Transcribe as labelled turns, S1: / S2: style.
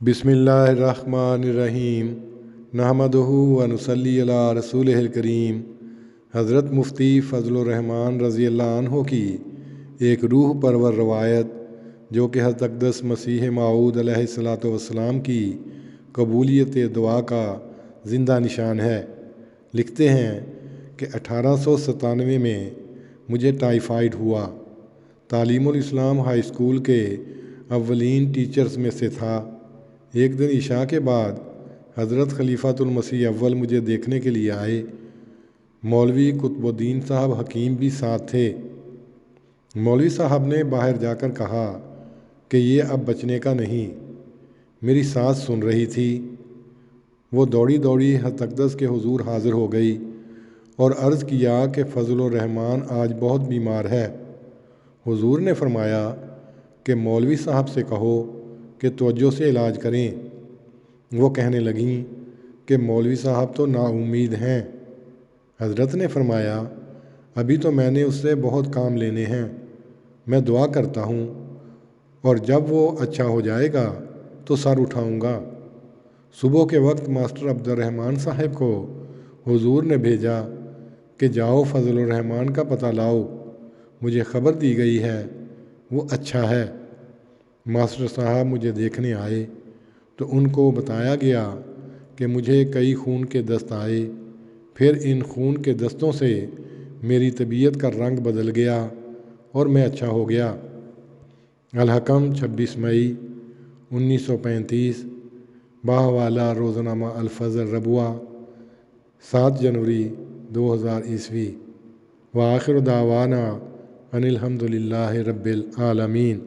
S1: बिस्मिल्लाहिर्रहमानिर्रहीम नहमदुहु व नुसल्ली अला रसूलिहिल करीम। हज़रत मुफ्ती फ़ज़लुर रहमान रज़ी अल्लाह अन्हु की एक रूह परवर रवायत जो कि हज़रत अक़दस मसीह मऊद अलैहिस्सलातु वस्सलाम की कबूलियत दुआ का ज़िंदा निशान है। लिखते हैं कि 1897 में मुझे टाइफाइड हुआ। तालीमुल इस्लाम हाई स्कूल के अव्वलीन टीचर्स में से था। एक दिन इशा के बाद हज़रत खलीफातुल मसीह अव्वल मुझे देखने के लिए आए। मौलवी कुतुबुद्दीन साहब हकीम भी साथ थे। मौलवी साहब ने बाहर जाकर कहा कि ये अब बचने का नहीं। मेरी सास सुन रही थी। वो दौड़ी दौड़ी हज़रत अक़दस के हुजूर हाज़िर हो गई और अर्ज़ किया कि फ़ज़लुर रहमान आज बहुत बीमार है। हुजूर ने फरमाया कि मौलवी साहब से कहो कि तवज्जो से इलाज करें। वो कहने लगीं कि मौलवी साहब तो नाउम्मीद हैं। हज़रत ने फरमाया, अभी तो मैंने उससे बहुत काम लेने हैं। मैं दुआ करता हूँ और जब वो अच्छा हो जाएगा तो सर उठाऊँगा। सुबह के वक्त मास्टर अब्दुर्रहमान साहब को हुजूर ने भेजा कि जाओ फ़ज़लुर रहमान का पता लाओ। मुझे ख़बर दी गई है वो अच्छा है। मास्टर साहब मुझे देखने आए तो उनको बताया गया कि मुझे कई खून के दस्त आए। फिर इन खून के दस्तों से मेरी तबीयत का रंग बदल गया और मैं अच्छा हो गया। अल-हकम 26 मई 1935 बाहवाला रोज़नामा अल-फ़ज़ल रबुआ 7 जनवरी 2000 ईस्वी। व आखिर दावाना अनिल हम्दुलिल्लाहि रब्बिल आलमीन।